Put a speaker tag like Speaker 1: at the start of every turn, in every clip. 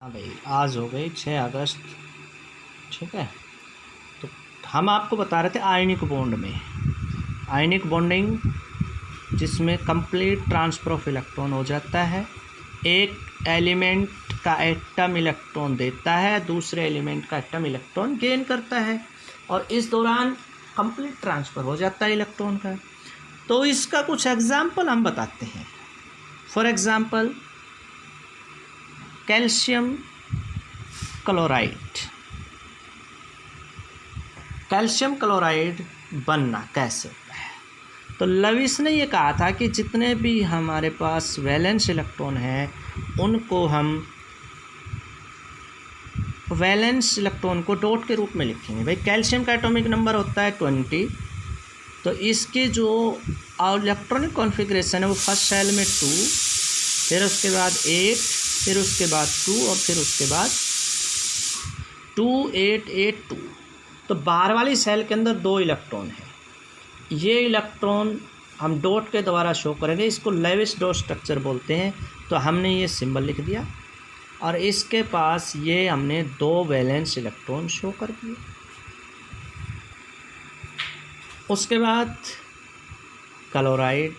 Speaker 1: हाँ भाई, आज हो गई 6 अगस्त। ठीक है, तो हम आपको बता रहे थे आयनिक बॉन्ड में, आयनिक बॉन्डिंग जिसमें कंप्लीट ट्रांसफर ऑफ इलेक्ट्रॉन हो जाता है। एक एलिमेंट का एटम इलेक्ट्रॉन देता है, दूसरे एलिमेंट का एटम इलेक्ट्रॉन गेन करता है, और इस दौरान कंप्लीट ट्रांसफ़र हो जाता है इलेक्ट्रॉन का। तो इसका कुछ एग्जाम्पल हम बताते हैं। For example, calcium chloride. Calcium chloride बनना कैसे होता है? तो लविस ने ये कहा था कि जितने भी हमारे पास वैलेंस इलेक्ट्रॉन हैं उनको हम वैलेंस इलेक्ट्रॉन को डॉट के रूप में लिखेंगे। भाई, कैल्शियम का एटॉमिक नंबर होता है 20, तो इसकी जो इलेक्ट्रॉनिक कॉन्फ़िगरेशन है वो फर्स्ट सेल में 2, फिर उसके बाद 8, फिर उसके बाद 2 और फिर उसके बाद 2 8 8 2। तो बाहर वाली सेल के अंदर 2 इलेक्ट्रॉन है। ये इलेक्ट्रॉन हम डॉट के द्वारा शो करेंगे, इसको लेविस डॉट स्ट्रक्चर बोलते हैं। तो हमने ये सिंबल लिख दिया और इसके पास ये हमने 2 वैलेंस इलेक्ट्रॉन शो कर दिए। उसके बाद क्लोराइड,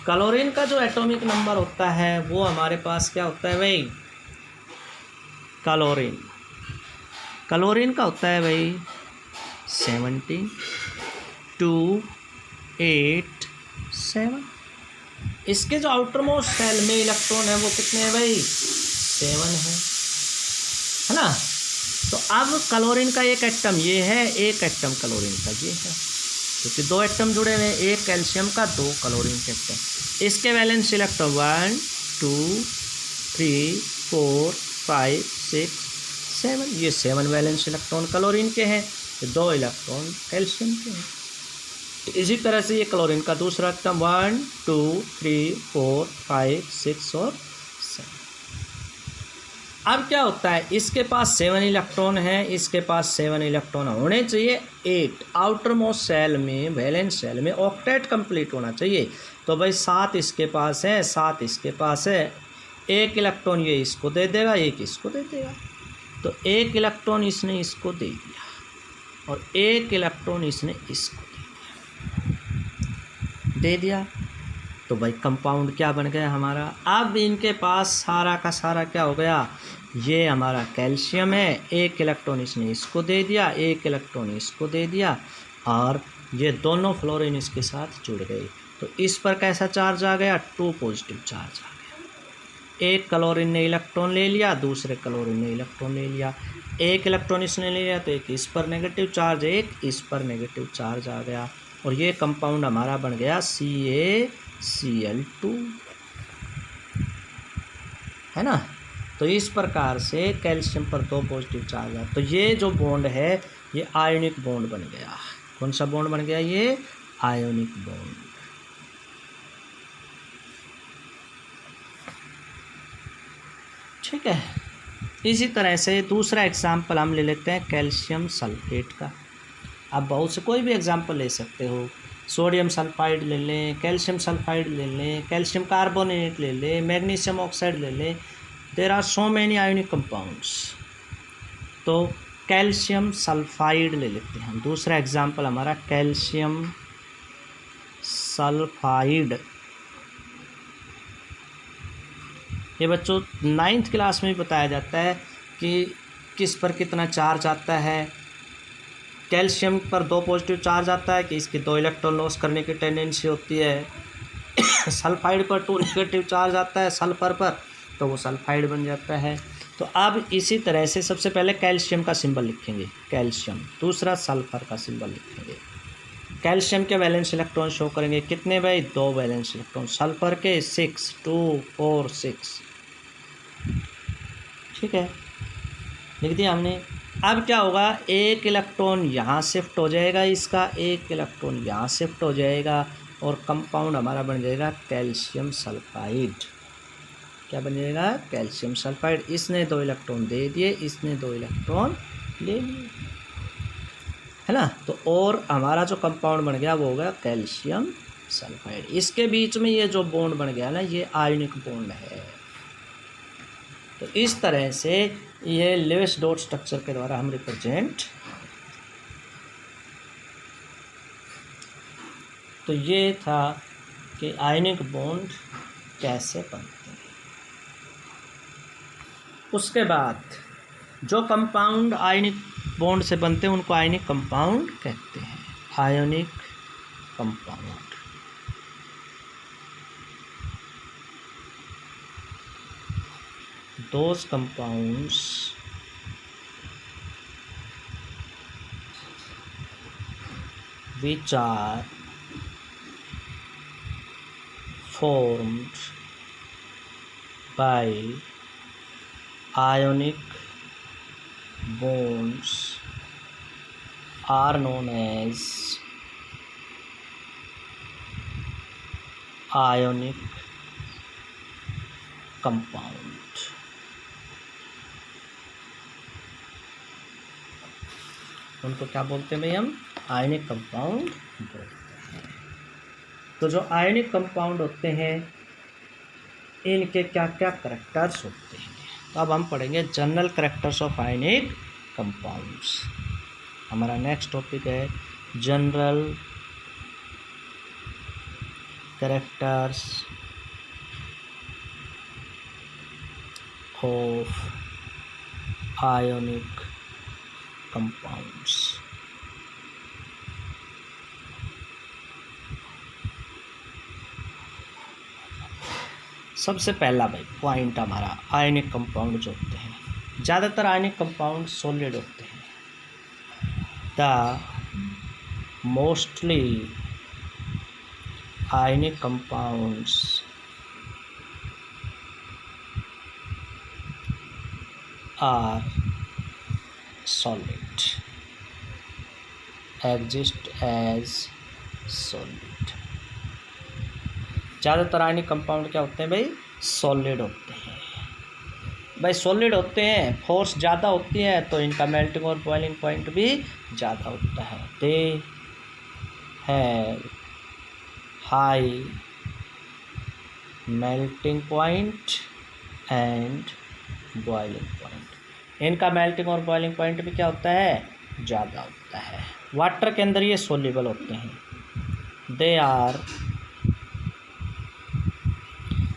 Speaker 1: क्लोरीन का जो एटॉमिक नंबर होता है वो हमारे पास क्या होता है भाई? क्लोरीन का होता है भाई 17 2 8 7। इसके जो आउटर मोस्ट सेल में इलेक्ट्रॉन है वो कितने हैं भाई? 7 है ना। तो अब क्लोरीन का एक एटम ये है, एक एटम क्लोरीन का ये है, क्योंकि 2 एटम जुड़े हुए हैं, एक कैल्शियम का 2 क्लोरीन के एटम। इसके वैलेंस इलेक्ट्रॉन 1 2 3 4 5 6 7, ये 7 वैलेंस इलेक्ट्रॉन क्लोरीन के हैं, 2 इलेक्ट्रॉन कैल्शियम के हैं। इसी तरह से ये क्लोरीन का दूसरा एटम 1 2 3 4 5 6 और 7। अब क्या होता है, इसके पास 7 इलेक्ट्रॉन है, इसके पास 7 इलेक्ट्रॉन होने चाहिए 8। आउटर मोस्ट सेल में, वैलेंस सेल में ऑक्टेट कंप्लीट होना चाहिए। तो भाई 7 इसके पास है, 7 इसके पास है, 1 इलेक्ट्रॉन ये इसको दे देगा, 1 इसको दे देगा। तो 1 इलेक्ट्रॉन इसने इसको दे दिया और 1 इलेक्ट्रॉन इसने इसको दे दिया। तो भाई कंपाउंड क्या बन गया हमारा? अब इनके पास सारा का सारा क्या हो गया? ये हमारा कैल्शियम है, 1 इलेक्ट्रॉन इसने इसको दे दिया, 1 इलेक्ट्रॉन इसको दे दिया, और ये दोनों फ्लोरीन इसके साथ जुड़ गए। तो इस पर कैसा चार्ज आ गया? 2 पॉजिटिव चार्ज आ गया। 1 क्लोरीन ने इलेक्ट्रॉन ले लिया, दूसरे क्लोरीन ने इलेक्ट्रॉन ले लिया। 1 इलेक्ट्रॉन इसने ले लिया तो एक इस पर नेगेटिव चार्ज, एक इस पर नेगेटिव चार्ज आ गया, और ये कंपाउंड हमारा बन गया CaCl2, है ना। तो इस प्रकार से कैल्शियम पर 2 पॉजिटिव चार्ज है। तो ये जो बॉन्ड है ये आयोनिक बॉन्ड बन गया। कौन सा बॉन्ड बन गया? ये आयोनिक बॉन्ड। ठीक है, इसी तरह से दूसरा एग्जाम्पल हम ले लेते हैं कैल्शियम सल्फेट का। आप बहुत से कोई भी एग्जाम्पल ले सकते हो, सोडियम सल्फाइड ले लें, कैल्शियम सल्फाइड ले लें, कैल्शियम कार्बोनेट ले लें, मैग्नीशियम ऑक्साइड ले लें। There are so many ionic compounds. तो कैल्शियम सल्फाइड ले लेते हैं, दूसरा एग्जाम्पल हमारा कैल्शियम सल्फाइड। ये बच्चों 9th क्लास में भी बताया जाता है कि किस पर कितना चार्ज आता है। कैल्शियम पर 2 पॉजिटिव चार्ज आता है कि इसकी 2 इलेक्ट्रॉन लॉस करने की टेंडेंसी होती है। सल्फाइड पर 2 नेगेटिव चार्ज आता है सल्फर पर, तो वो सल्फाइड बन जाता है। तो अब इसी तरह से सबसे पहले कैल्शियम का सिंबल लिखेंगे, कैल्शियम, दूसरा सल्फर का सिंबल लिखेंगे। कैल्शियम के वैलेंस इलेक्ट्रॉन शो करेंगे कितने भाई? 2 वैलेंस इलेक्ट्रॉन। सल्फर के 6 2 4 6। ठीक है, लिख दिया हमने। अब क्या होगा, 1 इलेक्ट्रॉन यहाँ शिफ्ट हो जाएगा, इसका 1 इलेक्ट्रॉन यहाँ शिफ्ट हो जाएगा, और कंपाउंड हमारा बन जाएगा कैल्शियम सल्फाइड। क्या बन जाएगा? Calcium sulphide. इसने 2 इलेक्ट्रॉन दे दिए, इसने 2 इलेक्ट्रॉन ले लिए, है ना। तो और हमारा जो कंपाउंड बन गया वो होगा कैल्शियम सल्फाइड। इसके बीच में ये जो बॉन्ड बन गया ना, ये आयनिक बॉन्ड है। तो इस तरह से ये लेविस डॉट स्ट्रक्चर के द्वारा हम रिप्रेजेंट। तो ये था कि आयनिक बॉन्ड कैसे बनते हैं। उसके बाद जो कंपाउंड आयनिक बॉन्ड से बनते हैं उनको आयनिक कंपाउंड कहते हैं। Ionic compound those compounds which are formed by ionic bonds are known as ionic compound। उनको क्या बोलते हैं भाई? हम आयनिक कंपाउंड बोलते हैं। तो जो आयनिक कंपाउंड होते हैं इनके क्या क्या करैक्टर्स होते हैं, तो अब हम पढ़ेंगे general characters of ionic compounds. हमारा नेक्स्ट टॉपिक है general characters of ionic compounds. सबसे पहला भाई पॉइंट हमारा, आयनिक कंपाउंड जो होते हैं, ज़्यादातर आयनिक कंपाउंड सॉलिड होते हैं। The mostly ionic compounds are solid, exist as solid। ज़्यादातर आयनिक कंपाउंड क्या होते हैं भाई? सॉलिड होते हैं। भाई सॉलिड होते हैं, फोर्स ज़्यादा होती है तो इनका मेल्टिंग और बॉइलिंग पॉइंट भी ज़्यादा होता है। They have high melting point and boiling point. इनका मेल्टिंग और बॉइलिंग पॉइंट भी क्या होता है? ज़्यादा होता है। वाटर के अंदर ये सोल्यूबल होते हैं। They are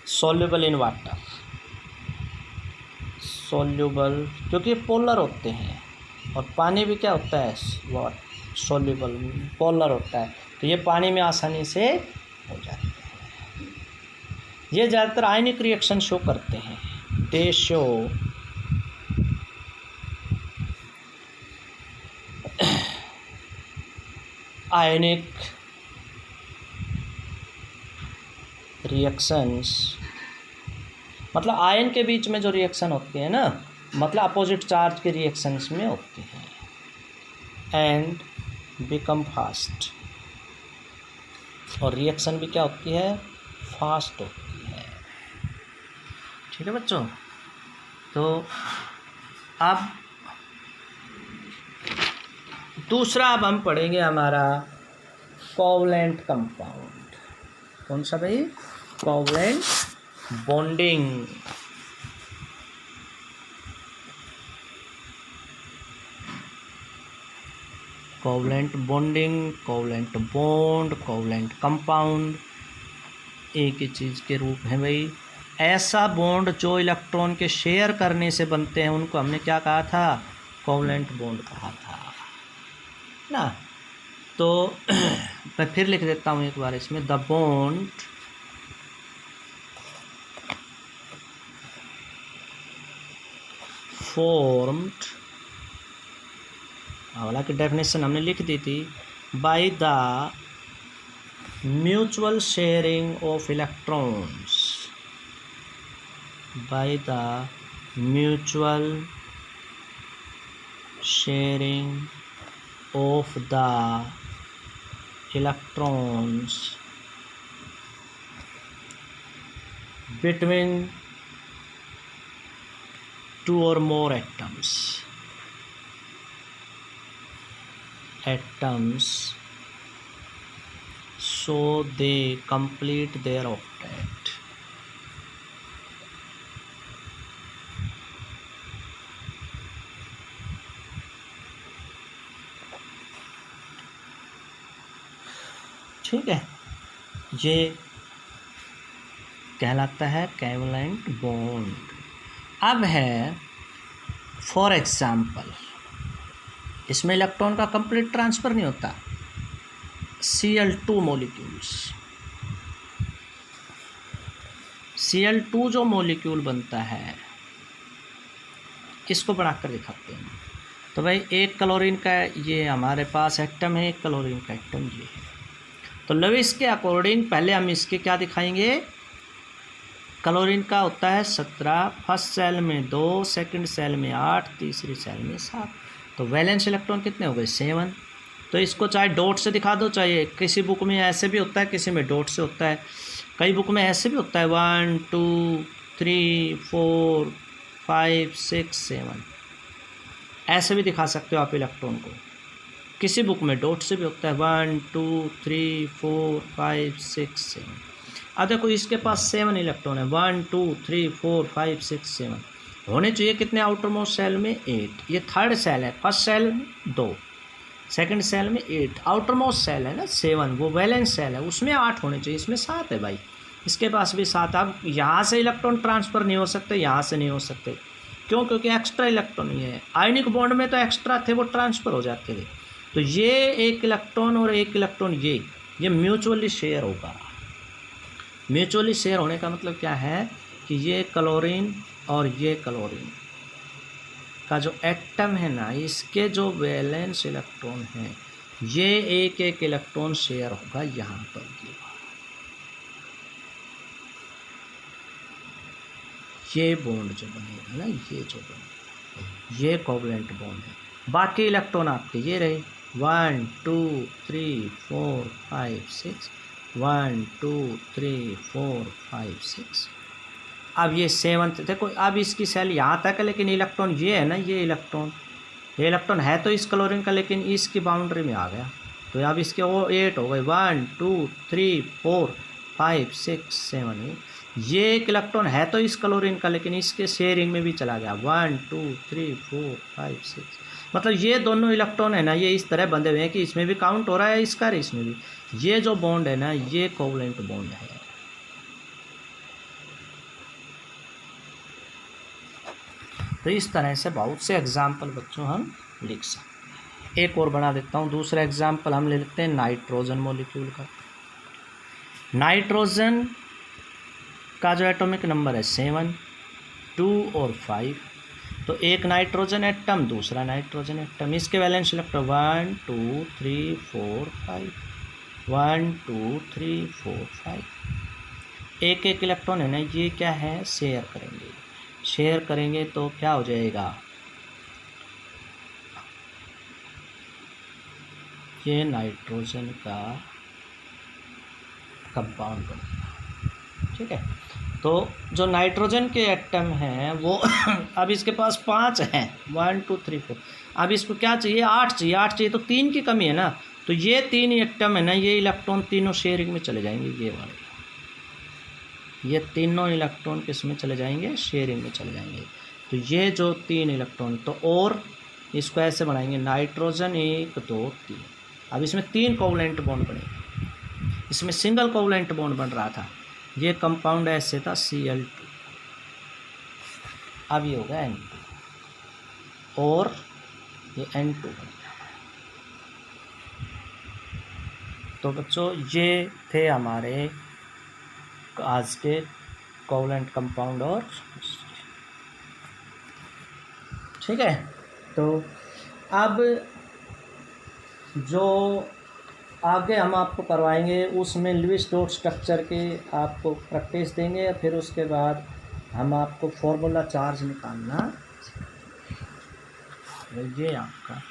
Speaker 1: soluble in water, soluble क्योंकि पोलर होते हैं, और पानी भी क्या होता है? सोल्यूबल पोलर होता है, तो ये पानी में आसानी से हो जाते हैं। ये ज़्यादातर आयनिक रिएक्शन शो करते हैं। दे शो आयनिक रिएक्शंस, मतलब आयन के बीच में जो रिएक्शन होती है ना, मतलब अपोजिट चार्ज के रिएक्शंस में होती हैं। एंड बिकम फास्ट, और रिएक्शन भी क्या होती है? फास्ट होती है। ठीक है बच्चों। तो अब दूसरा अब हम पढ़ेंगे हमारा कोवलेंट कंपाउंड। कौन सा भाई? Covalent bonding. Covalent bonding, covalent bond, covalent compound एक ही चीज़ के रूप हैं भाई। ऐसा बॉन्ड जो इलेक्ट्रॉन के शेयर करने से बनते हैं उनको हमने क्या कहा था? कोवलेंट बॉन्ड कहा था ना। तो मैं फिर लिख देता हूँ एक बार इसमें, द बॉन्ड फॉर्म्ड, हालांकि डेफिनेशन हमने लिख दी थी, by the mutual sharing of electrons, by the mutual sharing of the electrons between two or more atoms so they complete their octet। ठीक है, ये कहलाता है कोवैलेंट बॉन्ड। अब है फॉर एग्जाम्पल, इसमें इलेक्ट्रॉन का कंप्लीट ट्रांसफ़र नहीं होता। Cl2 मॉलिक्यूल्स, Cl2 जो मॉलिक्यूल बनता है इसको बनाकर दिखाते हैं। तो भाई एक क्लोरीन का ये हमारे पास एटम है, एक क्लोरीन का एटम ये है। तो लुईस के अकॉर्डिंग पहले हम इसके क्या दिखाएंगे, क्लोरीन का होता है 17, फर्स्ट सेल में 2, सेकंड सेल में 8, तीसरी सेल में 7। तो वैलेंस इलेक्ट्रॉन कितने हो गए 7। तो इसको चाहे डॉट से दिखा दो, चाहे किसी बुक में ऐसे भी होता है, किसी में डॉट से होता है, कई बुक में ऐसे भी होता है 1 2 3 4 5 6 7, ऐसे भी दिखा सकते हो आप इलेक्ट्रॉन को। किसी बुक में डॉट से भी होता है 1 2 3 4 5 6 7। अब देखो इसके पास 7 इलेक्ट्रॉन है, 1 2 3 4 5 6 7 होने चाहिए कितने आउटर मोस्ट सेल में 8। ये थर्ड सेल है, फर्स्ट सेल में 2, सेकंड सेल में 8, आउटर मोस्ट सेल है ना 7, वो वैलेंस सेल है उसमें 8 होने चाहिए, इसमें 7 है भाई, इसके पास भी 7। अब यहाँ से इलेक्ट्रॉन ट्रांसफ़र नहीं हो सकते, यहाँ से नहीं हो सकते, क्यों? क्योंकि एक्स्ट्रा इलेक्ट्रॉन ये है। आयनिक बॉन्ड में तो एक्स्ट्रा थे, वो ट्रांसफ़र हो जाते थे। तो ये एक इलेक्ट्रॉन और एक इलेक्ट्रॉन ये म्यूचुअली शेयर होगा। म्यूचुअली शेयर होने का मतलब क्या है कि ये क्लोरीन और ये क्लोरीन का जो एटम है ना, इसके जो वैलेंस इलेक्ट्रॉन हैं ये एक एक इलेक्ट्रॉन शेयर होगा यहाँ पर। ये बॉन्ड जो बनेगा ना, ये जो बनेगा ये कोवैलेंट बॉन्ड है। बाकी इलेक्ट्रॉन आपके ये रहे 1 2 3 4 5 6, 1 2 3 4 5 6। अब ये 7th देखो, अब इसकी सेल यहाँ तक है, लेकिन इलेक्ट्रॉन ये है ना, ये इलेक्ट्रॉन है तो इस क्लोरीन का, लेकिन इसकी बाउंड्री में आ गया। तो अब इसके वो 8 हो गए, 1 2 3 4 5 6 7 8। ये एक इलेक्ट्रॉन है तो इस क्लोरीन का, लेकिन इसके शेयरिंग में भी चला गया 1 2 3 4 5 6। मतलब ये दोनों इलेक्ट्रॉन है ना, ये इस तरह बंधे हुए हैं कि इसमें भी काउंट हो रहा है इसका, इसमें भी। ये जो बॉन्ड है ना, ये कोवैलेंट बॉन्ड है। तो इस तरह से बहुत से एग्जाम्पल बच्चों हम लिख सकते हैं। एक और बना देता हूँ, दूसरा एग्जाम्पल हम ले लेते हैं नाइट्रोजन मॉलिक्यूल का। नाइट्रोजन का जो एटॉमिक नंबर है 7, 2 और 5। तो एक नाइट्रोजन एटम, दूसरा नाइट्रोजन एटम, इसके वैलेंस इलेक्ट्रॉन 1 2 3 4 5, 1 2 3 4 5। एक एक इलेक्ट्रॉन है ना, ये क्या है शेयर करेंगे तो क्या हो जाएगा, ये नाइट्रोजन का कंपाउंड बनेगा। ठीक है, तो जो नाइट्रोजन के एटम हैं वो अब इसके पास 5 हैं, 1 2 3 4। अब इसको क्या चाहिए, 8 चाहिए, तो 3 की कमी है ना। तो ये 3 एटम है ना, ये इलेक्ट्रॉन तीनों शेयरिंग में चले जाएंगे, ये वाले, ये तीनों इलेक्ट्रॉन किस में चले जाएंगे, शेयरिंग में चले जाएंगे। तो ये जो 3 इलेक्ट्रॉन, तो और इसको ऐसे बनाएंगे नाइट्रोजन 1 2 3। अब इसमें 3 कोवैलेंट बॉन्ड बनेंगे, इसमें सिंगल कोवैलेंट बॉन्ड बन रहा था। ये कंपाउंड ऐसे था Cl2, अब ये होगा N2 और ये N2 बन गया। तो बच्चों ये थे हमारे आज के कोवैलेंट कंपाउंड और ठीक है। तो अब जो आगे हम आपको करवाएंगे उसमें लुईस डॉट स्ट्रक्चर के आपको प्रैक्टिस देंगे, फिर उसके बाद हम आपको फॉर्मूला चार्ज निकालना, ये आपका